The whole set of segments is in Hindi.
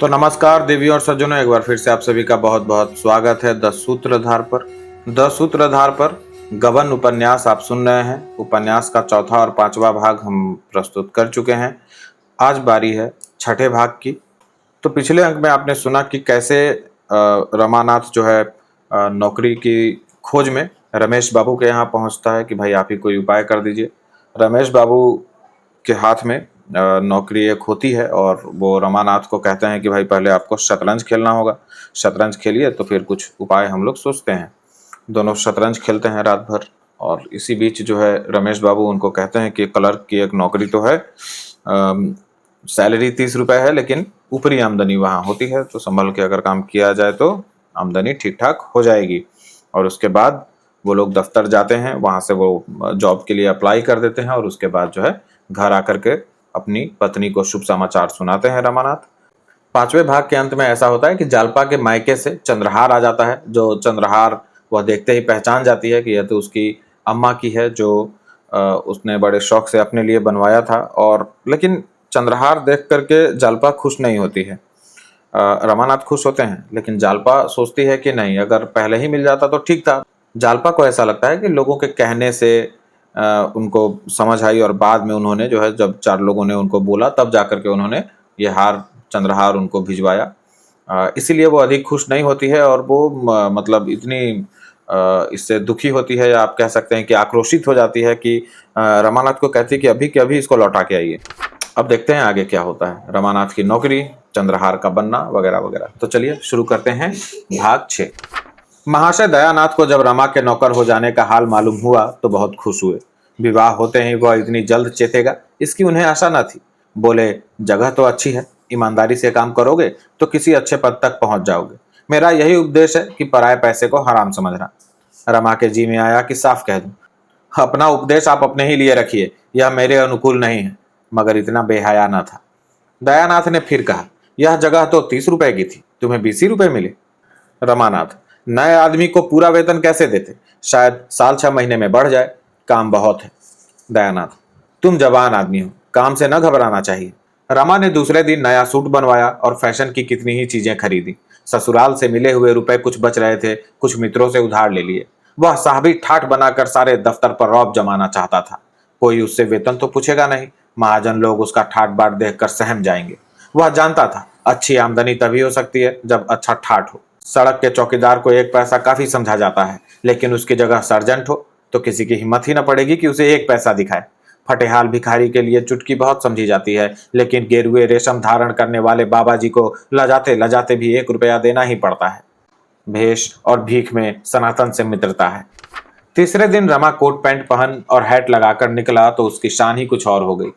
तो नमस्कार देवियों और सज्जनों, एक बार फिर से आप सभी का बहुत बहुत स्वागत है द सूत्रधार पर। द सूत्रधार पर गबन उपन्यास आप सुन रहे हैं। उपन्यास का चौथा और पांचवा भाग हम प्रस्तुत कर चुके हैं। आज बारी है छठे भाग की। तो पिछले अंक में आपने सुना कि कैसे रमानाथ जो है नौकरी की खोज में रमेश बाबू के यहाँ पहुँचता है कि भाई आप ही कोई उपाय कर दीजिए। रमेश बाबू के हाथ में नौकरी एक होती है और वो रमानाथ को कहते हैं कि भाई पहले आपको शतरंज खेलना होगा, शतरंज खेलिए तो फिर कुछ उपाय हम लोग सोचते हैं। दोनों शतरंज खेलते हैं रात भर और इसी बीच जो है रमेश बाबू उनको कहते हैं कि क्लर्क की एक नौकरी तो है, सैलरी 30 रुपये है, लेकिन ऊपरी आमदनी वहाँ होती है, तो संभल के अगर काम किया जाए तो आमदनी ठीक ठाक हो जाएगी। और उसके बाद वो लोग दफ्तर जाते हैं, वहाँ से वो जॉब के लिए अप्लाई कर देते हैं और उसके बाद जो है घर आकर के अपनी पत्नी को शुभ समाचार सुनाते हैं रमानाथ। पांचवें भाग के अंत में ऐसा होता है कि जालपा के मायके से चंद्रहार आ जाता है। जो चंद्रहार वह देखते ही पहचान जाती है कि यह तो उसकी अम्मा की है, जो उसने बड़े शौक से अपने लिए बनवाया था। और लेकिन चंद्रहार देख करके जालपा खुश नहीं होती है। रमानाथ खुश होते हैं, लेकिन जालपा सोचती है कि नहीं, अगर पहले ही मिल जाता तो ठीक था। जालपा को ऐसा लगता है कि लोगों के कहने से उनको समझ आई और बाद में उन्होंने जो है, जब चार लोगों ने उनको बोला तब जाकर के उन्होंने ये चंद्रहार उनको भिजवाया। इसीलिए वो अधिक खुश नहीं होती है और वो मतलब इतनी इससे दुखी होती है, या आप कह सकते हैं कि आक्रोशित हो जाती है कि रमानाथ को कहती है कि अभी के अभी इसको लौटा के आइए। अब देखते हैं आगे क्या होता है, रमानाथ की नौकरी, चंद्रहार का बनना वगैरह वगैरह। तो चलिए शुरू करते हैं भाग 6। महाशय दयानाथ को जब रमा के नौकर हो जाने का हाल मालूम हुआ तो बहुत खुश हुए। विवाह होते ही वह इतनी जल्द चेतेगा, इसकी उन्हें आशा न थी। बोले, जगह तो अच्छी है, ईमानदारी से काम करोगे तो किसी अच्छे पद तक पहुंच जाओगे। मेरा यही उपदेश है कि पराये पैसे को हराम समझना। रमा के जी में आया कि साफ कह दूं, अपना उपदेश आप अपने ही लिए रखिए, यह मेरे अनुकूल नहीं है। मगर इतना बेहया न था। दयानाथ ने फिर कहा, यह जगह तो 30 रुपए की थी, तुम्हें 20 रुपए मिले। रमानाथ, नए आदमी को पूरा वेतन कैसे देते, शायद साल 6 महीने में बढ़ जाए, काम बहुत है। दयानाथ, तुम जवान आदमी हो, काम से न घबराना चाहिए। रमा ने दूसरे दिन नया सूट बनवाया और फैशन की कितनी ही चीजें खरीदी। ससुराल से मिले हुए रुपए कुछ बच रहे थे, कुछ मित्रों से उधार ले लिए। वह साहबी ठाठ बनाकर सारे दफ्तर पर रौब जमाना चाहता था। कोई उससे वेतन तो पूछेगा नहीं, महाजन लोग उसका ठाठ बाट देखकर सहम जाएंगे। वह जानता था अच्छी आमदनी तभी हो सकती है जब अच्छा ठाठ हो। सड़क के चौकीदार को 1 पैसा काफी समझा जाता है, लेकिन उसकी जगह सर्जेंट हो तो किसी की हिम्मत ही न पड़ेगी कि उसे 1 पैसा दिखाए। फटेहाल भिखारी के लिए चुटकी बहुत समझी जाती है, लेकिन गेरुए रेशम धारण करने वाले बाबा जी को लजाते लजाते भी 1 रुपया देना ही पड़ता है। भेष और भीख में सनातन से मित्रता है। तीसरे दिन रमा कोट पैंट पहन और हैट लगाकर निकला तो उसकी शान ही कुछ और हो गई।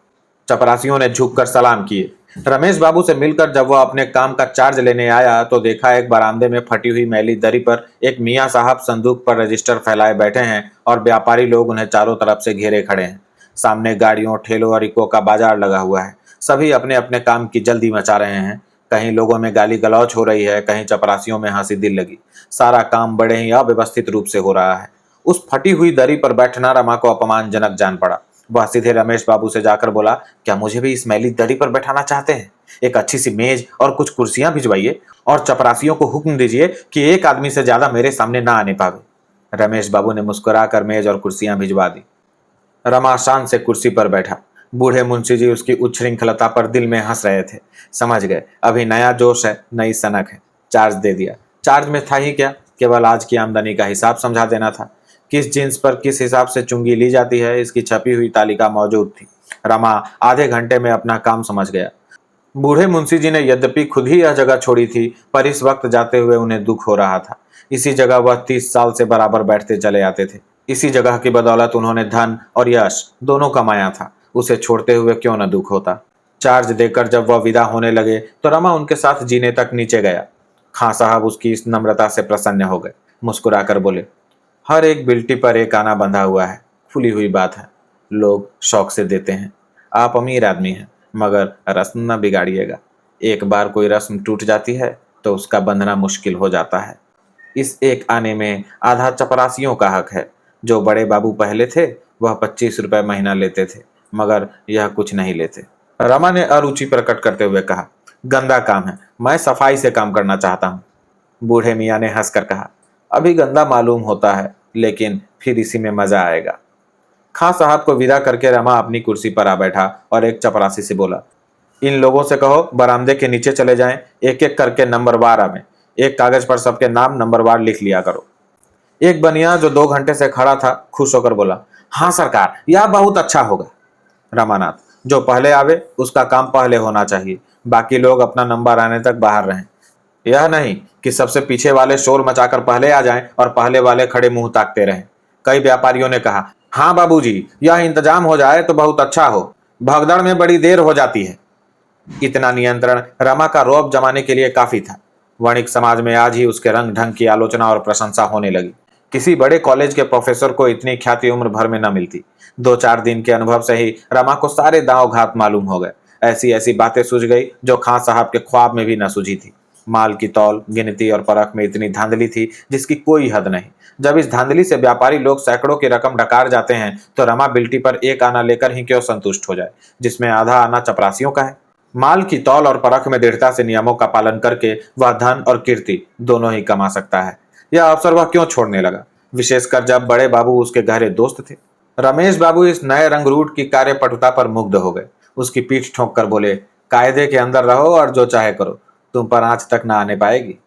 चपरासियों ने झुककर सलाम किए। रमेश बाबू से मिलकर जब वह अपने काम का चार्ज लेने आया तो देखा एक बरामदे में फटी हुई मैली दरी पर एक मियाँ साहब संदूक पर रजिस्टर फैलाए बैठे हैं और व्यापारी लोग उन्हें चारों तरफ से घेरे खड़े हैं। सामने गाड़ियों, ठेलों और इको का बाजार लगा हुआ है। सभी अपने अपने काम की जल्दी मचा रहे हैं। कहीं लोगों में गाली गलौज हो रही है, कहीं चपरासियों में हंसी दिल लगी। सारा काम बड़े ही अव्यवस्थित रूप से हो रहा है। उस फटी हुई दरी पर बैठना रमा को अपमानजनक जान पड़ा। वह सीधे रमेश बाबू से जाकर बोला, क्या मुझे भी इस मैली दरी पर बैठाना चाहते हैं? एक अच्छी सी मेज और कुछ कुर्सियां भिजवाइए और चपरासियों को हुक्म दीजिए कि एक आदमी से ज्यादा मेरे सामने ना आने पावे। रमेश बाबू ने मुस्कुराकर मेज और कुर्सियां भिजवा दी। रमा शान से कुर्सी पर बैठा। बूढ़े मुंशी जी उसकी उच्छृंखलता पर दिल में हंस रहे थे। समझ गए, अभी नया जोश है, नई सनक है। चार्ज दे दिया। चार्ज में था ही क्या, केवल आज की आमदनी का हिसाब समझा देना था। किस जींस पर किस हिसाब से चुंगी ली जाती है, इसकी छपी हुई तालिका मौजूद थी। रमा आधे घंटे में अपना काम समझ गया। बूढ़े मुंशी जी ने यद्यपि खुद ही यह जगह छोड़ी थी, पर इस वक्त जाते हुए उन्हें दुख हो रहा था। इसी जगह वह 30 साल से बराबर बैठते चले आते थे। इसी जगह की बदौलत उन्होंने धन और यश दोनों कमाया था। उसे छोड़ते हुए क्यों न दुख होता। चार्ज देकर जब वह विदा होने लगे तो रमा उनके साथ जीने तक नीचे गया। खां साहब उसकी इस नम्रता से प्रसन्न हो गए। मुस्कुराकर बोले, हर एक बिल्टी पर एक आना बंधा हुआ है, खुली हुई बात है, लोग शौक से देते हैं। आप अमीर आदमी हैं, मगर रस्म न बिगाड़िएगा। एक बार कोई रस्म टूट जाती है तो उसका बंधना मुश्किल हो जाता है। इस एक आने में आधा चपरासियों का हक है। जो बड़े बाबू पहले थे वह 25 रुपए महीना लेते थे, मगर यह कुछ नहीं लेते। रमा ने अरुचि प्रकट करते हुए कहा, गंदा काम है, मैं सफाई से काम करना चाहता हूँ। बूढ़े मियाँ ने हंसकर कहा, अभी गंदा मालूम होता है, लेकिन फिर इसी में मजा आएगा। खां साहब को विदा करके रमा अपनी कुर्सी पर आ बैठा और एक चपरासी से बोला, इन लोगों से कहो बरामदे के नीचे चले जाएं, एक एक करके नंबरवार आवे। एक कागज पर सबके नाम नंबरवार लिख लिया करो। एक बनिया जो 2 घंटे से खड़ा था खुश होकर बोला, हाँ सरकार, यह बहुत अच्छा होगा। रमानाथ, जो पहले आवे उसका काम पहले होना चाहिए, बाकी लोग अपना नंबर आने तक बाहर रहें। यह नहीं कि सबसे पीछे वाले शोर मचाकर पहले आ जाएं और पहले वाले खड़े मुंह ताकते रहें। कई व्यापारियों ने कहा, हाँ बाबूजी, यह इंतजाम हो जाए तो बहुत अच्छा हो, भगदड़ में बड़ी देर हो जाती है। इतना नियंत्रण रमा का रौब जमाने के लिए काफी था। वणिक समाज में आज ही उसके रंग ढंग की आलोचना और प्रशंसा होने लगी। किसी बड़े कॉलेज के प्रोफेसर को इतनी ख्याति उम्र भर में न मिलती। 2-4 दिन के अनुभव से ही रमा को सारे दांव घात मालूम हो गए। ऐसी ऐसी बातें सूझ गई जो खां साहब के ख्वाब में भी न सूझी थी। माल की तौल, गिनती और परख में इतनी धांधली थी जिसकी कोई हद नहीं। जब इस धांधली से व्यापारी लोग सैकड़ों की रकम डकार जाते हैं तो रमा बिल्टी पर एक आना लेकर ही क्यों संतुष्ट हो जाए, जिसमें आधा आना चपरासियों का है। माल की तौल और परख में दृढ़ता से नियमों का पालन करके वह धन और कीर्ति दोनों ही कमा सकता है। यह अवसर वह क्यों छोड़ने लगा, विशेषकर जब बड़े बाबू उसके गहरे दोस्त थे। रमेश बाबू इस नए रंगरूट की कार्यपटुता पर मुग्ध हो गए। उसकी पीठ ठोंक कर बोले, कायदे के अंदर रहो और जो चाहे करो, तुम पर आंच तक न आने पाएगी।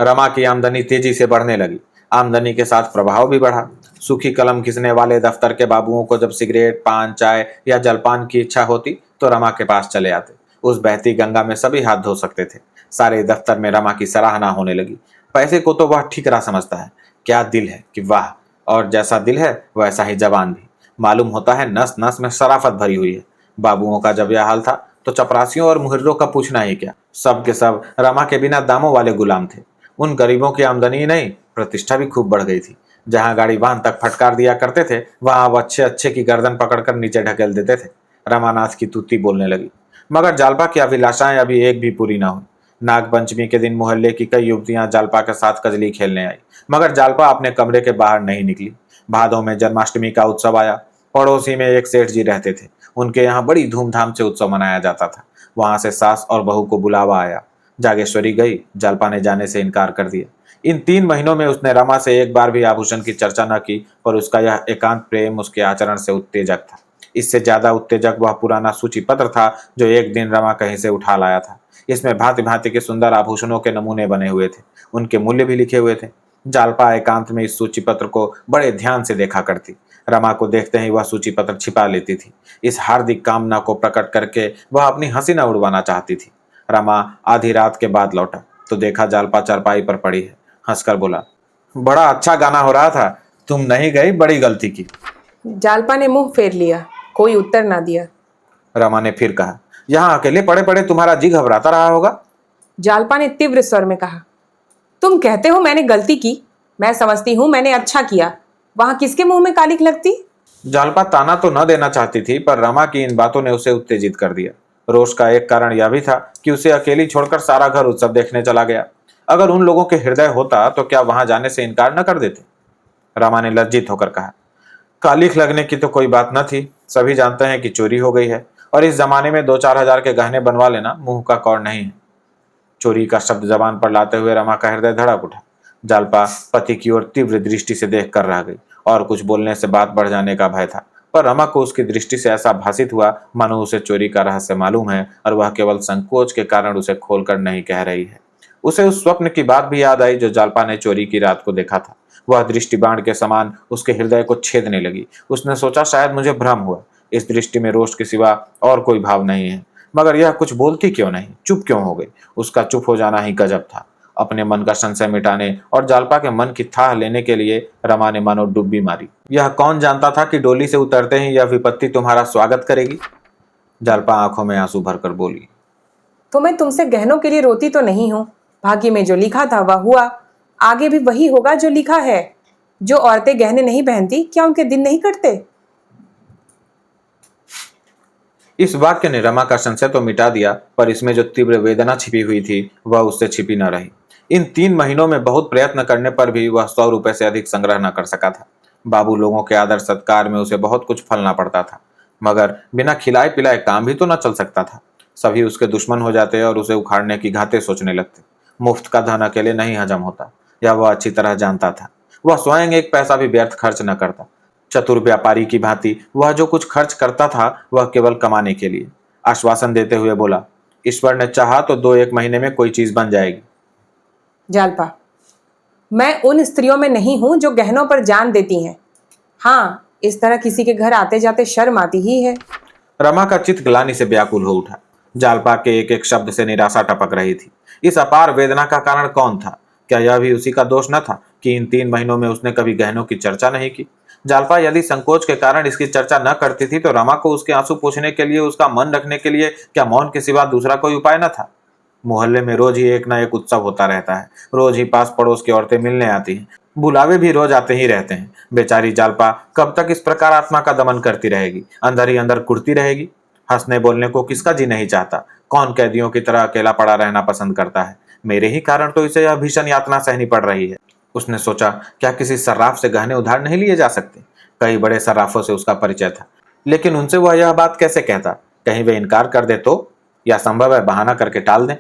रमा की आमदनी तेजी से बढ़ने लगी। आमदनी के साथ प्रभाव भी बढ़ा। सूखी कलम घिसने वाले दफ्तर के बाबुओं को जब सिगरेट, पान, चाय या जलपान की इच्छा होती तो रमा के पास चले आते। उस बहती गंगा में सभी हाथ धो सकते थे। सारे दफ्तर में रमा की सराहना होने लगी। पैसे को तो वह ठीकरा समझता है। क्या दिल है कि वाह, और जैसा दिल है वैसा ही जबान भी। मालूम होता है नस नस में शराफत भरी हुई है। बाबुओं का जब यह हाल था तो चपरासियों और मुहर्रों का पूछना ही क्या। सब के सब रमा के बिना दामों वाले गुलाम थे। उन गरीबों की आमदनी ही नहीं, प्रतिष्ठा भी खूब बढ़ गई थी। जहां गाड़ी वाहन तक फटकार दिया करते थे वहां अब अच्छे अच्छे की गर्दन पकड़कर नीचे ढकेल देते थे। रमानाथ की तूती बोलने लगी, मगर जालपा की अभिलाषाएं अभी एक भी पूरी न हुई। नागपंचमी के दिन मोहल्ले की कई युवतियां जालपा के साथ कजली खेलने आई, मगर जालपा अपने कमरे के बाहर नहीं निकली। भादों में जन्माष्टमी का उत्सव आया। पड़ोसी में एक सेठ जी रहते थे। उनके यहाँ बड़ी धूमधाम से उत्सव मनाया जाता था। वहां से सास और बहू को बुलावा आया। जागेश्वरी गई, जालपा ने जाने से इनकार कर दिया। इन 3 महीनों में उसने रमा से एक बार भी आभूषण की चर्चा न की, पर उसका यह एकांत प्रेम उसके आचरण से उत्तेजक था। इससे ज्यादा उत्तेजक वह पुराना सूची पत्र था जो एक दिन रमा कहीं से उठा लाया था। इसमें भांति भांति के सुंदर आभूषणों के नमूने बने हुए थे। उनके मूल्य भी लिखे हुए थे। जालपा एकांत में इस सूची पत्र को बड़े ध्यान से देखा करती। रमा को देखते ही वह सूची पत्र छिपा लेती थी। इस हार्दिक कामना को प्रकट करके वह अपनी हंसी न उड़वाना चाहती थी। रमा आधी रात के बाद लौटा तो देखा जालपा चारपाई पर पड़ी है। हंसकर बोला, बड़ा अच्छा गाना हो रहा था, तुम नहीं गई, बड़ी गलती की। जालपा ने मुंह फेर लिया, कोई उत्तर ना दिया। रमा ने फिर कहा, यहाँ अकेले पड़े पड़े तुम्हारा जी घबराता रहा होगा। जालपा ने तीव्र स्वर में कहा, तुम कहते हो मैंने गलती की, मैं समझती हूँ मैंने अच्छा किया, वहां किसके मुंह में कालिख लगती। जालपा ताना तो न देना चाहती थी, पर रमा की इन बातों ने उसे उत्तेजित कर दिया। रोष का एक कारण यह भी था कि उसे अकेली छोड़कर सारा घर उत्सव देखने चला गया। अगर उन लोगों के हृदय होता तो क्या वहां जाने से इनकार न कर देते। रमा ने लज्जित होकर कहा, कालिख लगने की तो कोई बात न थी। सभी जानते हैं कि चोरी हो गई है, और इस जमाने में 2-4 हजार के गहने बनवा लेना मुंह का कौड़ नहीं है। चोरी का शब्द जबान पर लाते हुए रमा का हृदय धड़क उठा। जालपा पति की ओर तीव्र दृष्टि से देख कर रह गई, और कुछ बोलने से बात बढ़ जाने का भय था। पर रमा को उसकी दृष्टि से ऐसा भासित हुआ मानो उसे चोरी का रहस्य मालूम है और वह केवल संकोच के कारण उसे खोलकर नहीं कह रही है। उसे उस स्वप्न की बात भी याद आई जो जालपा ने चोरी की रात को देखा था। वह दृष्टि बाण के समान उसके हृदय को छेदने लगी। उसने सोचा, शायद मुझे भ्रम हुआ। इस दृष्टि में रोष के सिवा और कोई भाव नहीं है। मगर यह कुछ बोलती क्यों नहीं, चुप क्यों हो गई। उसका चुप हो जाना ही गजब था। अपने मन का संशय मिटाने और जालपा के मन की थाह लेने के लिए रमा ने मानो डुब्बी मारी। यह कौन जानता था कि डोली से उतरते ही यह विपत्ति तुम्हारा स्वागत करेगी। जालपा आंखों में आंसू भरकर बोली, तो मैं तुमसे गहनों के लिए रोती तो नहीं हूँ। भाग्य में जो लिखा था वह हुआ, आगे भी वही होगा जो लिखा है। जो औरतें गहने नहीं पहनती, क्या उनके दिन नहीं कटते। इस वाक्य ने रमा का संशय तो मिटा दिया, पर इसमें जो तीव्र वेदना छिपी हुई थी वह उससे छिपी न रही। इन 3 महीनों में बहुत प्रयत्न करने पर भी वह 100 रुपए से अधिक संग्रह न कर सका था। बाबू लोगों के आदर सत्कार में उसे बहुत कुछ फलना पड़ता था, मगर बिना खिलाए पिलाए काम भी तो न चल सकता था। सभी उसके दुश्मन हो जाते और उसे उखाड़ने की घातें सोचने लगते। मुफ्त का धन अकेले नहीं हजम होता, यह वह अच्छी तरह जानता था। वह स्वयं एक पैसा भी व्यर्थ खर्च न करता। चतुर व्यापारी की भांति वह जो कुछ खर्च करता था वह केवल कमाने के लिए। आश्वासन देते हुए बोला, ईश्वर ने चाहा तो 2-1 महीने में कोई चीज बन जाएगी। जालपा, मैं उन स्त्रियों में नहीं हूं जो गहनों पर जान देती हैं। हाँ, इस तरह किसी के घर आते जाते शर्म आती ही है। रमा का चित्त ग्लानि से व्याकुल हो उठा। जालपा के एक एक शब्द से निराशा टपक रही थी। इस अपार वेदना का कारण कौन था? क्या यह भी उसी का दोष न था कि इन 3 महीनों में उसने कभी गहनों की चर्चा नहीं की? जालपा यदि संकोच के कारण इसकी चर्चा न करती थी तो रमा को उसके आंसू पोंछने के लिए, उसका मन रखने के लिए क्या मौन के सिवा दूसरा कोई उपाय न था? मोहल्ले में रोज ही एक ना एक उत्सव होता रहता है। रोज ही पास पड़ोस की औरतें मिलने आती हैं। बुलावे भी रोज आते ही रहते हैं। बेचारी जालपा कब तक इस प्रकार आत्मा का दमन करती रहेगी? अंदर ही अंदर कुढ़ती रहेगी। हंसने बोलने को किसका जी नहीं चाहता? कौन कैदियों की तरह अकेला पड़ा रहना पसंद करता है? मेरे ही कारण तो इसे यह भीषण यातना सहनी पड़ रही है। उसने सोचा, क्या किसी सर्राफ से गहने उधार नहीं लिए जा सकते? कई बड़े सर्राफों से उसका परिचय था, लेकिन उनसे वह यह बात कैसे कहता? कहीं वे इनकार कर दे तो, या संभव है बहाना करके टाल दें।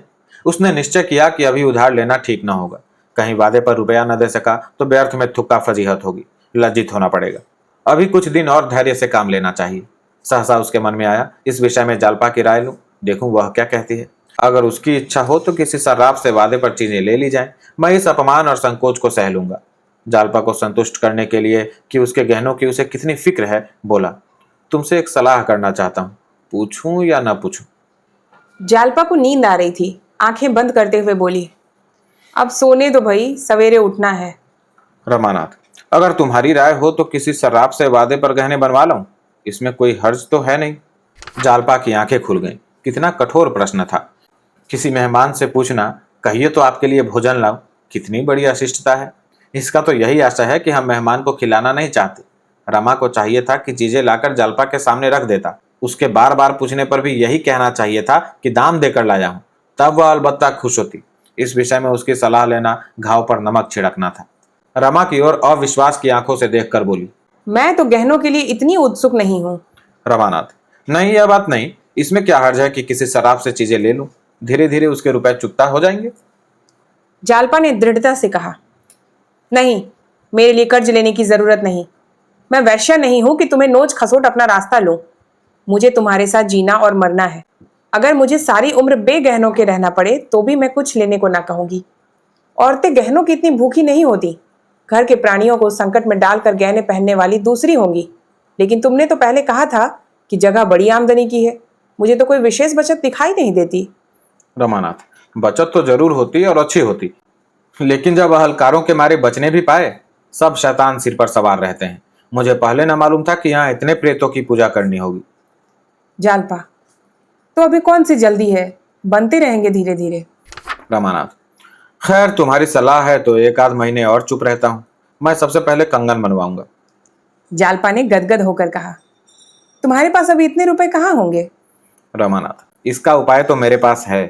उसने निश्चय किया कि अभी उधार लेना ठीक न होगा। कहीं वादे पर रुपया न दे सका तो व्यर्थ में थुक्का फजीहत होगी, लज्जित होना पड़ेगा। अभी कुछ दिन और धैर्य से काम लेना चाहिए। सहसा उसके मन में आया, इस विषय में जालपा की राय लूं, देखूं वह क्या कहती है। अगर उसकी इच्छा हो तो किसी सर्राफ से वादे पर चीजें ले ली जाएं। मैं इस अपमान और संकोच को सह लूंगा। जालपा को संतुष्ट करने के लिए कि उसके गहनों की उसे कितनी फिक्र है, बोला, तुमसे एक सलाह करना चाहता हूं, पूछूं या न पूछूं? जालपा को नींद आ रही थी। आंखें बंद करते हुए बोली, अब सोने दो भाई, सवेरे उठना है। रमानाथ, अगर तुम्हारी राय हो तो किसी सर्राफ से वादे पर गहने बनवा लूं, इसमें कोई हर्ज तो है नहीं। जालपा की आंखें खुल गईं। कितना कठोर प्रश्न था। किसी मेहमान से पूछना, कहिए तो आपके लिए भोजन लाऊं, कितनी बड़ी अशिष्टता है। इसका तो यही आशा है कि हम मेहमान को खिलाना नहीं चाहते। रमा को चाहिए था कि चीजें लाकर जालपा के सामने रख देता। उसके बार बार पूछने पर भी यही कहना चाहिए था कि दाम देकर लाया हूं, तब वह अलबत्ता खुश होती। इस विषय में उसकी सलाह लेना घाव पर नमक छिड़कना था। रमा की ओर अविश्वास की आंखों से देखकर बोली, मैं तो गहनों के लिए इतनी उत्सुक नहीं हूं। रमानाथ, नहीं यह बात नहीं, इसमें क्या हर्ज है कि किसी शराब से चीजें ले लूं, धीरे धीरे उसके रुपए चुकता हो जाएंगे। जालपा ने दृढ़ता से कहा, नहीं, मेरे लिए कर्ज लेने की जरूरत नहीं। मैं वैश्या नहीं हूं कि तुम्हें नोच खसोट अपना रास्ता लूं। मुझे तुम्हारे साथ जीना और मरना है। अगर मुझे सारी उम्र बेगहनों के रहना पड़े तो भी मैं कुछ लेने को ना कहूंगी। औरतें गहनों की इतनी भूखी नहीं होती। घर के प्राणियों को संकट में डालकर गहने पहनने वाली दूसरी होंगी। लेकिन तुमने तो पहले कहा था कि जगह बड़ी आमदनी की है। मुझे तो कोई विशेष बचत दिखाई नहीं देती। रमानाथ, बचत तो जरूर होती और अच्छी होती, लेकिन जब अहलकारों के मारे बचने भी पाए, सब शैतान सिर पर सवार रहते हैं। मुझे पहले न मालूम था कि यहाँ इतने प्रेतों की पूजा करनी होगी। जालपा, तो अभी कौन सी जल्दी है, बनते रहेंगे धीरे धीरे। रमानाथ, खैर तुम्हारी सलाह है तो 1 आध महीने और चुप रहता हूँ। मैं सबसे पहले कंगन बनवाऊंगा। जालपा ने गदगद होकर कहा, तुम्हारे पास अभी इतने रुपए कहाँ होंगे? रमानाथ, इसका उपाय तो मेरे पास है।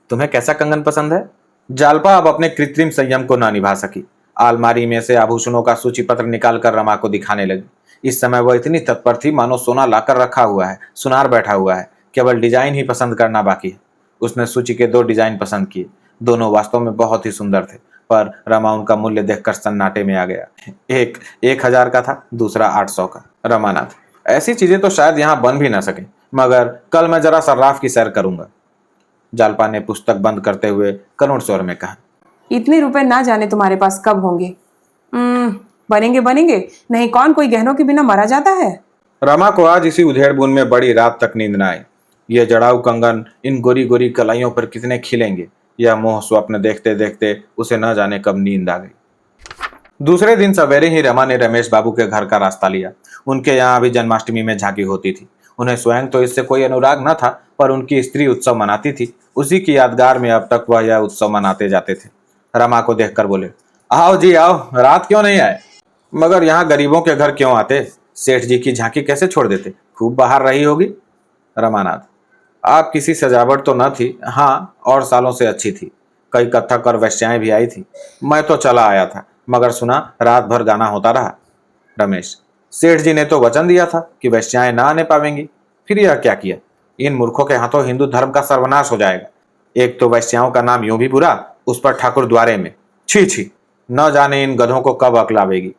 तुम्हें कैसा कंगन पसंद है? जालपा अब अपने कृत्रिम संयम को ना निभा सकी। अलमारी में से आभूषणों का सूची पत्र निकालकर रमा को दिखाने लगी। इस समय वह इतनी तत्पर थी मानो सोना लाकर रखा हुआ है, सुनार बैठा हुआ है, केवल डिजाइन ही पसंद करना बाकी है। उसने सूची के 2 डिजाइन पसंद किए। दोनों वास्तव में बहुत ही सुंदर थे, पर रमा उनका मूल्य देखकर सन्नाटे में आ गया। एक 1,000 का था, दूसरा 800 का। रमानाथ, ऐसी चीजें तो शायद यहाँ बन भी ना सके, मगर कल मैं जरा सर्राफ की सैर करूंगा। जालपा ने पुस्तक बंद करते हुए करुण स्वर में कहा, इतने रुपए ना जाने तुम्हारे पास कब होंगे। बनेंगे बनेंगे, नहीं कौन कोई गहनों के बिना मरा जाता है। रमा को आज इसी उधेड़-बुन में बड़ी रात तक नींद न आई। ये जड़ाऊ कंगन इन गोरी गोरी कलाइयों पर कितने खिलेंगे, यह मोह स्वप्न देखते देखते उसे न जाने कब नींद आ गई। दूसरे दिन सवेरे ही रमा ने रमेश बाबू के घर का रास्ता लिया। उनके यहाँ अभी जन्माष्टमी में झांकी होती थी। उन्हें स्वयं तो इससे कोई अनुराग न था, पर उनकी स्त्री उत्सव मनाती थी। उसी की यादगार में अब तक वह यह उत्सव मनाते जाते थे। रमा को देखकर बोले, आओ जी आओ, रात क्यों नहीं आए? मगर यहाँ गरीबों के घर क्यों आते? सेठ जी की झांकी कैसे छोड़ देते? खूब बाहर रही होगी। रमानाथ, आप किसी सजावट तो न थी, हाँ, और सालों से अच्छी थी। कई कथक और वैश्याएं भी आई थी। मैं तो चला आया था, मगर सुना रात भर गाना होता रहा। रमेश, सेठ जी ने तो वचन दिया था कि वैश्याएं ना आने पावेंगी, फिर यह क्या किया? इन मूर्खों के हाथों हिंदू धर्म का सर्वनाश हो जाएगा। एक तो वैश्याओं का नाम यूं भी बुरा, उस पर ठाकुर द्वारे में। छी छी, न जाने इन गधों को कब अक्ल आवेगी।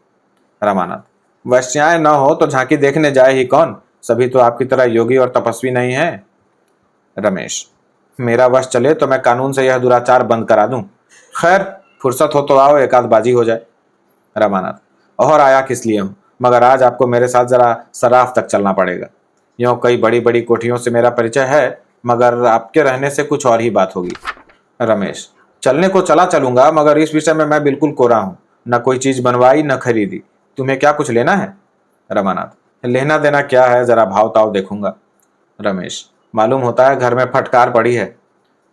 रमानाथ, वैश्याएं न हो तो झांकी देखने जाए ही कौन? सभी तो आपकी तरह योगी और तपस्वी नहीं है। रमेश, मेरा वश चले तो मैं कानून से यह दुराचार बंद करा दूं। खैर, फुर्सत हो तो आओ, एक आध बाजी हो जाए। रमानाथ, और आया किस लिए हूं, मगर आज आपको मेरे साथ जरा सराफ तक चलना पड़ेगा। यूं कई बड़ी बड़ी कोठियों से मेरा परिचय है, मगर आपके रहने से कुछ और ही बात होगी। रमेश, चलने को चला चलूंगा, मगर इस विषय में मैं बिल्कुल कोरा हूं। न कोई चीज बनवाई न खरीदी। तुम्हें क्या कुछ लेना है? रमानाथ, लेना देना क्या है, जरा भाव ताव देखूंगा। रमेश, मालूम होता है घर में फटकार पड़ी है।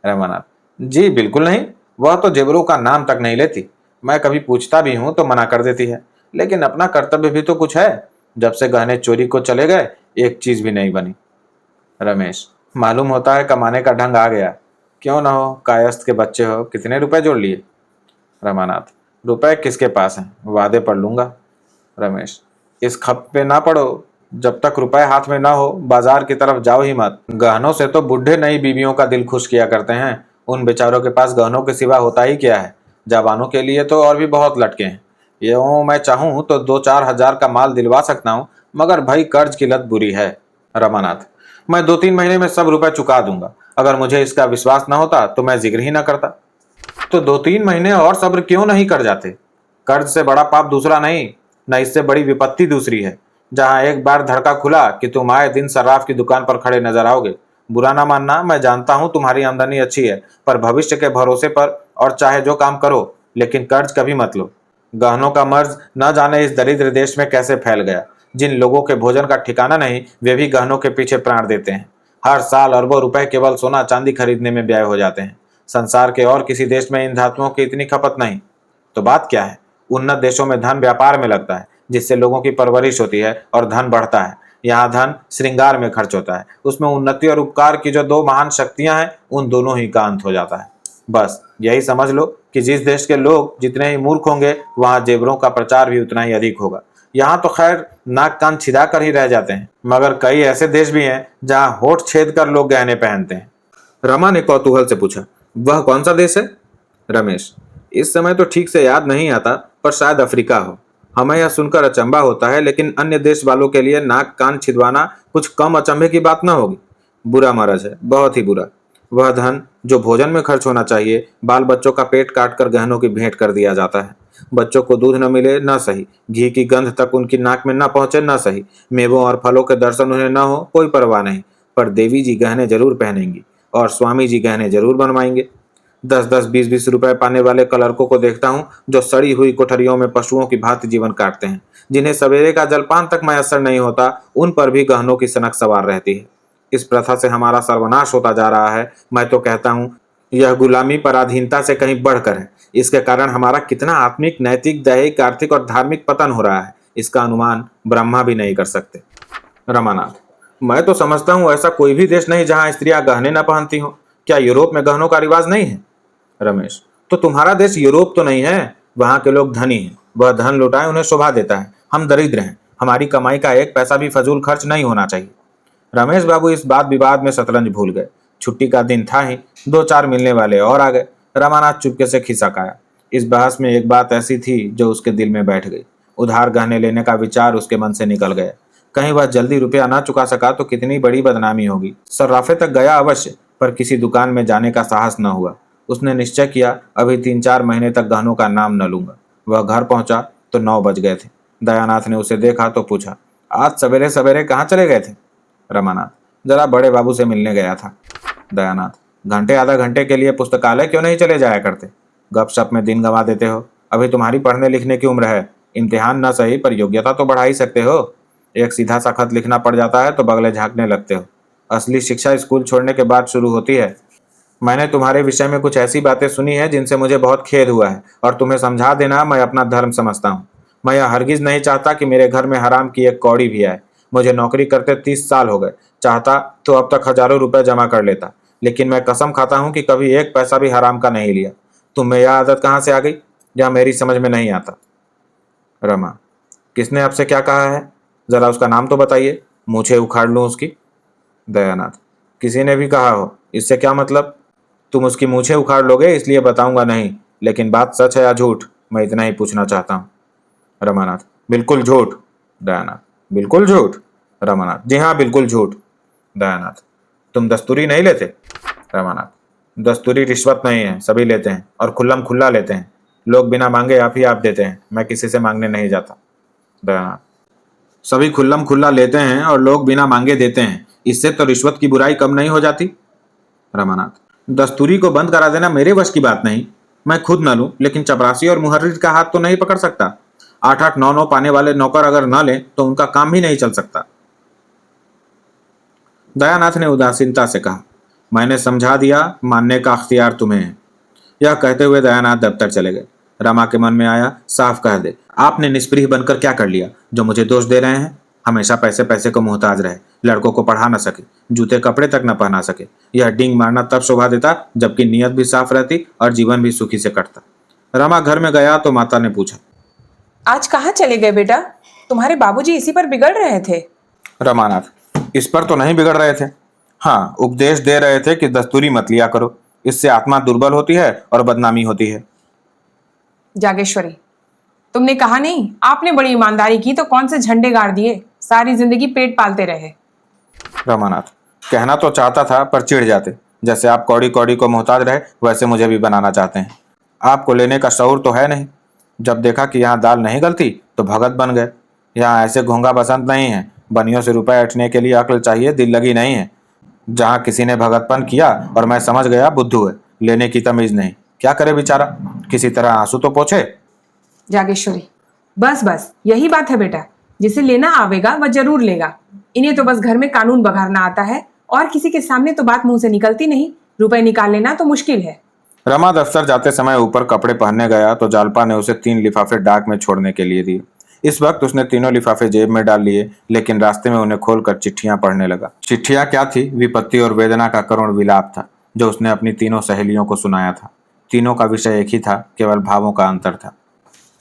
रमानाथ, जी बिल्कुल नहीं, वह तो जेवरों का नाम तक नहीं लेती। मैं कभी पूछता भी हूं तो मना कर देती है, लेकिन अपना कर्तव्य भी तो कुछ है। जब से गहने चोरी को चले गए, एक चीज भी नहीं बनी। रमेश, मालूम होता है कमाने का ढंग आ गया। क्यों ना हो, कायस्थ के बच्चे हो, कितने रुपए जोड़ लिए? रमानाथ, रुपए किसके पास हैं, वादे पढ़ लूंगा। रमेश, इस खप पे ना पड़ो। जब तक रुपए हाथ में ना हो, बाजार की तरफ जाओ ही मत। गहनों से तो बुढ़े नई बीवियों का दिल खुश किया करते हैं। उन बेचारों के पास गहनों के सिवा होता ही क्या है। जवानों के लिए तो और भी बहुत लटके हैं। यूं मैं चाहूं तो 2-4 हजार का माल दिलवा सकता हूं, मगर भाई कर्ज की लत बुरी है। रमानाथ, मैं 2-3 महीने में सब रुपए चुका दूंगा। अगर मुझे इसका विश्वास न होता तो मैं जिक्र ही न करता। तो 2-3 महीने और सब्र क्यों नहीं कर जाते? कर्ज से बड़ा पाप दूसरा नहीं, न इससे बड़ी विपत्ति दूसरी है। जहां एक बार धड़का खुला कि तुम आए दिन सर्राफ की दुकान पर खड़े नजर आओगे। बुरा ना मानना, मैं जानता हूं तुम्हारी आमदनी अच्छी है, पर भविष्य के भरोसे पर और चाहे जो काम करो, लेकिन कर्ज कभी मत लो। गहनों का मर्ज न जाने इस दरिद्र देश में कैसे फैल गया। जिन लोगों के भोजन का ठिकाना नहीं, वे भी गहनों के पीछे प्राण देते हैं। हर साल अरबों रुपए केवल सोना चांदी खरीदने में व्यय हो जाते हैं। संसार के और किसी देश में इन धातुओं की इतनी खपत नहीं। तो बात क्या है? उन्नत देशों में धन व्यापार में लगता है, जिससे लोगों की परवरिश होती है और धन बढ़ता है। यहाँ धन श्रृंगार में खर्च होता है, उसमें उन्नति और उपकार की जो दो महान शक्तियां हैं, उन दोनों ही का अंत हो जाता है। बस यही समझ लो कि जिस देश के लोग जितने ही मूर्ख होंगे, वहां जेवरों का प्रचार भी उतना ही अधिक होगा। यहाँ तो खैर नाक कान छिदा कर ही रह जाते हैं, मगर कई ऐसे देश भी हैं जहाँ होठ छेद कर लोग गहने पहनते हैं। रमा ने कौतूहल से पूछा, वह कौन सा देश है? रमेश, इस समय तो ठीक से याद नहीं आता, पर शायद अफ्रीका हो। हमें यह सुनकर अचंभा होता है, लेकिन अन्य देश वालों के लिए नाक कान छिदवाना कुछ कम अचंभे की बात न होगी। बुरा मरज है, बहुत ही बुरा। वह धन जो भोजन में खर्च होना चाहिए, बाल बच्चों का पेट काट कर गहनों की भेंट कर दिया जाता है। बच्चों को दूध न मिले न सही, घी की गंध तक उनकी नाक में न पहुंचे न सही, मेवों और फलों के दर्शन उन्हें न हो, कोई परवाह नहीं, पर देवी जी गहने जरूर पहनेंगी और स्वामी जी गहने जरूर बनवाएंगे। 10-10, 20-20 रुपए पाने वाले क्लर्कों को देखता हूँ, जो सड़ी हुई कोठरियों में पशुओं की भांति जीवन काटते हैं। जिन्हें सवेरे का जलपान तक मैसर नहीं होता, उन पर भी गहनों की सनक सवार रहती है। इस प्रथा से हमारा सर्वनाश होता जा रहा है। मैं तो कहता हूँ, यह गुलामी पराधीनता से कहीं बढ़कर है। इसके कारण हमारा कितना आत्मिक, नैतिक, दैहिक, आर्थिक और धार्मिक पतन हो रहा है, इसका अनुमान ब्रह्मा भी नहीं कर सकते। रमानाथ, मैं तो समझता हूँ ऐसा कोई भी देश नहीं जहाँ स्त्रियां गहने न पहनती हो। क्या यूरोप में गहनों का रिवाज नहीं है? रमेश, तो तुम्हारा देश यूरोप तो नहीं है। वहां के लोग धनी हैं, वह धन लुटाए उन्हें शोभा देता है। हम दरिद्र हैं, हमारी कमाई का एक पैसा भी फजूल खर्च नहीं होना चाहिए। रमेश बाबू इस बात विवाद में शतरंज भूल गए। छुट्टी का दिन था ही, 2-4 मिलने वाले और आ गए। रमानाथ चुपके से खिसक आया। इस बहस में एक बात ऐसी थी जो उसके दिल में बैठ गई। उधार गहने लेने का विचार उसके मन से निकल गया। कहीं वह जल्दी रुपया ना चुका सका तो कितनी बड़ी बदनामी होगी। सर्राफे तक गया अवश्य, पर किसी दुकान में जाने का साहस न हुआ। उसने निश्चय किया, अभी 3-4 महीने तक गहनों का नाम न लूंगा। वह घर पहुंचा तो 9 बज गए थे। दयानाथ ने उसे देखा तो पूछा, आज सवेरे सवेरे कहाँ चले गए थे? रमानाथ, जरा बड़े बाबू से मिलने गया था। दयानाथ, घंटे आधा घंटे के लिए पुस्तकालय क्यों नहीं चले जाया करते? गपशप में दिन गंवा देते हो। अभी तुम्हारी पढ़ने लिखने की उम्र है। इम्तिहान न सही, पर योग्यता तो बढ़ा ही सकते हो। एक सीधा सा खत लिखना पड़ जाता है तो बगले झांकने लगते हो। असली शिक्षा स्कूल छोड़ने के बाद शुरू होती है। मैंने तुम्हारे विषय में कुछ ऐसी बातें सुनी है जिनसे मुझे बहुत खेद हुआ है, और तुम्हें समझा देना मैं अपना धर्म समझता हूँ। मैं यह हरगिज नहीं चाहता कि मेरे घर में हराम की एक कौड़ी भी आए। मुझे नौकरी करते 30 साल हो गए। चाहता तो अब तक हजारों रुपए जमा कर लेता, लेकिन मैं कसम खाता हूँ कि कभी एक पैसा भी हराम का नहीं लिया। तुम्हें यह आदत कहाँ से आ गई? यह मेरी समझ में नहीं आता। रमा, किसने आपसे क्या कहा है? जरा उसका नाम तो बताइए, मुझे उखाड़ लूं उसकी। दयानाथ, किसी ने भी कहा हो। इससे क्या मतलब? तुम उसकी मूछें उखाड़ लोगे इसलिए बताऊंगा नहीं, लेकिन बात सच है या झूठ, मैं इतना ही पूछना चाहता हूँ। रमानाथ: बिल्कुल झूठ। दयानाथ: बिल्कुल झूठ। रमानाथ: जी हाँ, बिल्कुल झूठ। दयानाथ: तुम दस्तूरी नहीं लेते? रमानाथ: दस्तूरी रिश्वत नहीं है, सभी लेते हैं और खुल्लम खुल्ला लेते हैं। लोग बिना मांगे आप ही आप देते हैं, मैं किसी से मांगने नहीं जाता। दयानाथ: सभी खुल्लम खुल्ला लेते हैं और लोग बिना मांगे देते हैं, इससे तो रिश्वत की बुराई कम नहीं हो जाती। रमानाथ: दस्तूरी को बंद करा देना मेरे वश की बात नहीं। मैं खुद न लूं, लेकिन चपरासी और मुहर्रिर का हाथ तो नहीं पकड़ सकता। 8-8, 9-9 पाने वाले नौकर अगर न लें तो उनका काम भी नहीं चल सकता। दयानाथ ने उदासीनता से कहा: मैंने समझा दिया, मानने का अख्तियार तुम्हें है। यह कहते हुए दयानाथ दफ्तर चले गए। रमा के मन में आया, साफ कह दे, आपने निष्प्रिय बनकर क्या कर लिया जो मुझे दोष दे रहे हैं? हमेशा पैसे पैसे को मोहताज रहे, लड़कों को पढ़ा न सके, जूते कपड़े तक न पहना सके। यह डींग मारना तब शोभा देता जबकि नीयत भी साफ रहती और जीवन भी सुखी से कटता। रमा घर में गया तो माता ने पूछा: आज कहाँ चले गए बेटा? तुम्हारे बाबूजी इसी पर बिगड़ रहे थे। रमानाथ: इस पर तो नहीं बिगड़ रहे थे। हाँ, उपदेश दे रहे थे कि दस्तूरी मत लिया करो, इससे आत्मा दुर्बल होती है और बदनामी होती है। जागेश्वरी, तुमने कहा नहीं आपने बड़ी ईमानदारी की तो कौन से झंडे गाड़ दिए, सारी जिंदगी पेट पालते रहे। रमानाथ: कहना तो चाहता था पर चिढ़ जाते। जैसे आप कौड़ी कौड़ी को मोहताज रहे वैसे मुझे भी बनाना चाहते हैं। आपको लेने का शऊर तो है नहीं। जब देखा कि यहाँ दाल नहीं गलती तो भगत बन गए। यहाँ ऐसे घोंघा बसंत नहीं है, बनियों से रुपए ऐंठने के लिए अक्ल चाहिए, दिल लगी नहीं है। जहाँ किसी ने भगतपन किया और मैं समझ गया बुद्धू है, लेने की तमीज नहीं। क्या करे बेचारा, किसी तरह आंसू तो पोछे। जागेश्वरी, बस बस यही बात है बेटा, जिसे लेना आवेगा वह जरूर लेगा। इन्हें तो बस घर में कानून बघारना आता है और किसी के सामने तो बात मुंह से निकलती नहीं। रुपए निकाल लेना तो मुश्किल है। रमा दफ्तर जाते समय ऊपर कपड़े पहनने गया तो जालपा ने उसे 3 लिफाफे डाक में छोड़ने के लिए दिए। इस वक्त उसने तीनों लिफाफे जेब में डाल लिए, लेकिन रास्ते में उन्हें खोलकर चिट्ठियां पढ़ने लगा। चिट्ठियां क्या थी? विपत्ति और वेदना का करुण विलाप था जो उसने अपनी तीनों सहेलियों को सुनाया था। तीनों का विषय एक ही था, केवल भावों का अंतर था।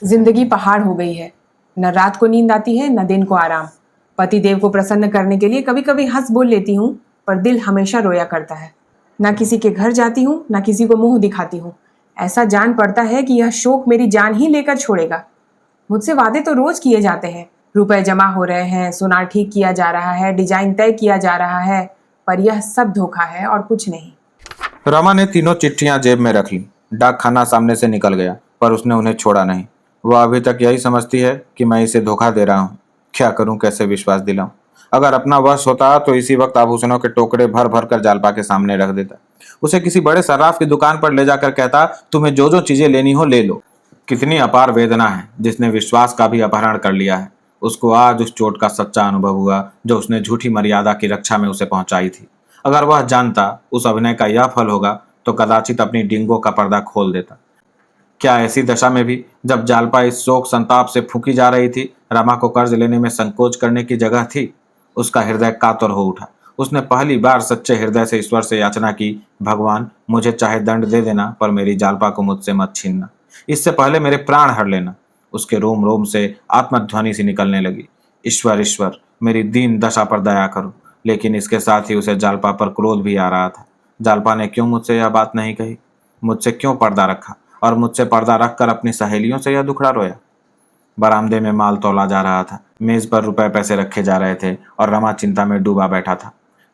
जिंदगी पहाड़ हो गई है, न रात को नींद आती है न दिन को आराम। पति देव को प्रसन्न करने के लिए कभी कभी हंस बोल लेती हूँ, पर दिल हमेशा रोया करता है। न किसी के घर जाती हूँ न किसी को मुंह दिखाती हूँ। ऐसा जान पड़ता है कि यह शोक मेरी जान ही लेकर छोड़ेगा। मुझसे वादे तो रोज किए जाते हैं, रुपए जमा हो रहे हैं, सोनार ठीक किया जा रहा है, डिजाइन तय किया जा रहा है, पर यह सब धोखा है और कुछ नहीं। रमा ने तीनों चिट्ठियां जेब में रख ली। डाक खाना सामने से निकल गया, पर उसने उन्हें छोड़ा नहीं। वह अभी तक यही समझती है कि मैं इसे धोखा दे रहा हूँ। क्या करूं, कैसे विश्वास दिलाऊं? अगर अपना वश होता तो इसी वक्त आभूषणों के टोकरे भर भर कर जालपा के सामने रख देता। उसे किसी बड़े सर्राफ की दुकान पर ले जाकर कहता, तुम्हें जो जो चीजें लेनी हो ले लो। कितनी अपार वेदना है जिसने विश्वास का भी अपहरण कर लिया है। उसको आज उस चोट का सच्चा अनुभव हुआ जो उसने झूठी मर्यादा की रक्षा में उसे पहुंचाई थी। अगर वह जानता उस अभिनय का यह फल होगा तो कदाचित अपनी डिंगों का पर्दा खोल देता। क्या ऐसी दशा में भी जब जालपा इस शोक संताप से फूकी जा रही थी, रमा को कर्ज लेने में संकोच करने की जगह थी? उसका हृदय कातर हो उठा। उसने पहली बार सच्चे हृदय से ईश्वर से याचना की, भगवान मुझे चाहे दंड दे देना पर मेरी जालपा को मुझसे मत छीनना, इससे पहले मेरे प्राण हर लेना। उसके रोम रोम से आत्मध्वनि सी निकलने लगी, ईश्वर ईश्वर मेरी दीन दशा पर दया करो। लेकिन इसके साथ ही उसे जालपा पर क्रोध भी आ रहा था। जालपा ने क्यों मुझसे यह बात नहीं कही? मुझसे क्यों पर्दा रखा और मुझसे पर्दा रखकर अपनी सहेलियों से यह दुखड़ा रोया? बरामदे में माल तौला जा रहा था, मेज पर रुपए पैसे रखे जा रहे थे और रमा चिंता में डूबा बैठा था।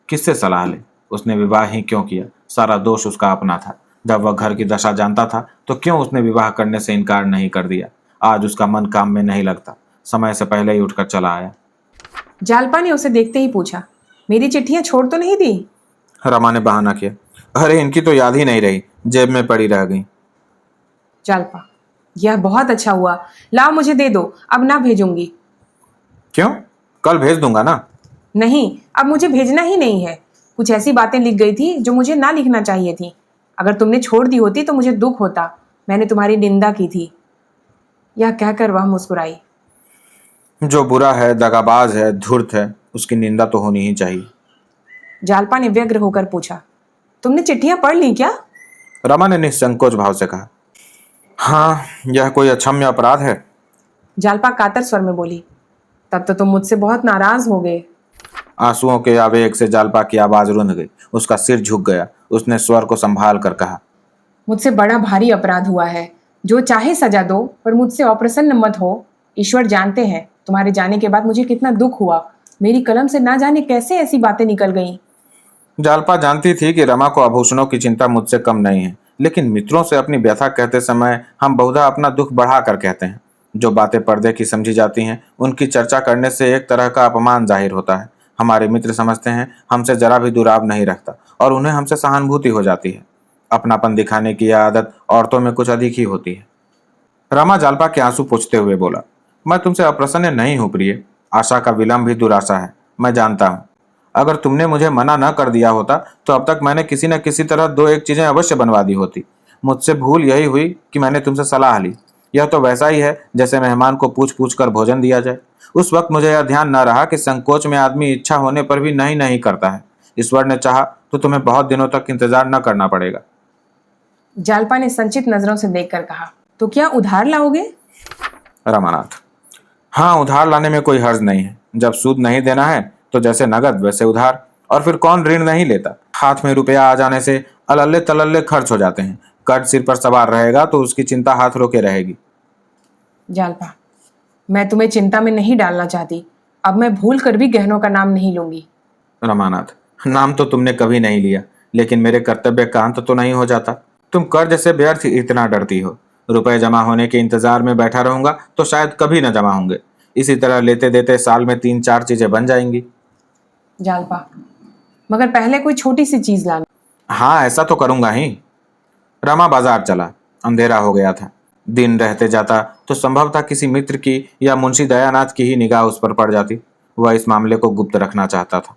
किससे सलाह ले? उसने विवाह ही क्यों किया? सारा दोष उसका अपना था। जब वह घर की दशा जानता था तो क्यों उसने विवाह करने से इनकार नहीं कर दिया? आज उसका मन काम में नहीं लगता, समय से पहले ही उठकर चला आया। जालपा ने उसे देखते ही पूछा, मेरी चिट्ठियां छोड़ तो नहीं दी? रमा ने बहाना किया, अरे इनकी तो याद ही नहीं रही, जेब में पड़ी रह गई। जालपा, यह बहुत अच्छा हुआ, लाओ मुझे दे दो, अब ना भेजूंगी। क्यों? कल भेज दूंगा ना। नहीं, अब मुझे भेजना ही नहीं है। कुछ ऐसी बातें लिख गई थी जो मुझे ना लिखना चाहिए थी। अगर तुमने छोड़ दी होती तो मुझे दुख होता, मैंने तुम्हारी निंदा की थी। यह कहकर वह मुस्कुराई। जो बुरा है, दगाबाज है, धूर्त है, उसकी निंदा तो होनी ही चाहिए। जालपा ने व्यग्र होकर पूछा, तुमने चिट्ठियां पढ़ ली क्या? रमा ने निसंकोच भाव से कहा, हाँ, यह कोई अक्षम्य अपराध है? जालपा कातर स्वर में बोली, तब तो तुम मुझसे बहुत नाराज हो गए। आंसुओं के आवेग से जालपा की आवाज रुंध गई। उसका सिर झुक गया। उसने स्वर को संभाल कर कहा, मुझसे बड़ा भारी अपराध हुआ है। जो चाहे सजा दो, पर मुझसे अप्रसन्न मत हो। ईश्वर जानते हैं तुम्हारे जाने के बाद मुझे कितना दुख हुआ। मेरी कलम से ना जाने कैसे ऐसी बातें निकल गईं। जालपा जानती थी कि रमा को आभूषणों की चिंता मुझसे कम नहीं है, लेकिन मित्रों से अपनी व्यथा कहते समय हम बहुधा अपना दुख बढ़ा कर कहते हैं। जो बातें पर्दे की समझी जाती हैं उनकी चर्चा करने से एक तरह का अपमान जाहिर होता है। हमारे मित्र समझते हैं हमसे जरा भी दुराव नहीं रखता और उन्हें हमसे सहानुभूति हो जाती है। अपनापन दिखाने की यह आदत औरतों में कुछ अधिक ही होती है। रमा जालपा के आंसू पोंछते हुए बोला, मैं तुमसे अप्रसन्न नहीं हूं प्रिय। आशा का विलंब भी दुराशा है, मैं जानता हूं। अगर तुमने मुझे मना न कर दिया होता तो अब तक मैंने किसी न किसी तरह दो एक चीजें अवश्य बनवा दी होती। मुझसे भूल यही हुई कि मैंने तुमसे सलाह ली। यह तो वैसा ही है जैसे मेहमान को पूछ पूछ कर भोजन दिया जाए। उस वक्त मुझे यह ध्यान न रहा कि संकोच में आदमी इच्छा होने पर भी नहीं नहीं करता है। ईश्वर ने चाहा तो तुम्हें बहुत दिनों तक इंतजार न करना पड़ेगा। जालपा ने संचित नजरों से देखकर कहा, तो क्या उधार लाओगे? रमानाथ, हाँ, उधार लाने में कोई हर्ज नहीं है। जब सूद नहीं देना है तो जैसे नगद वैसे उधार। और फिर कौन ऋण नहीं लेता। हाथ में रुपया आ जाने से अलल्ले तलल्ले खर्च हो जाते हैं। कर्ज सिर पर सवार रहेगा तो उसकी चिंता हाथ रोके रहेगी। जालपा, मैं तुम्हें चिंता में नहीं डालना चाहती। अब मैं भूल कर भी गहनों का नाम नहीं लूंगी। रमानाथ, नाम तो तुमने कभी नहीं लिया, लेकिन मेरे कर्तव्य का अंत तो नहीं हो जाता। तुम कर्ज से व्यर्थ इतना डरती हो। रुपए जमा होने के इंतजार में बैठा रहूंगा तो शायद कभी न जमा होंगे। इसी तरह लेते देते साल में 3-4 चीजें बन जाएंगी। जालपा, मगर पहले कोई छोटी सी चीज लाना। हाँ, ऐसा तो करूंगा ही। रमा बाजार चला। अंधेरा हो गया था। दिन रहते जाता तो संभव था किसी मित्र की या मुंशी दयानाथ की ही निगाह उस पर पड़ जाती। वह इस मामले को गुप्त रखना चाहता था।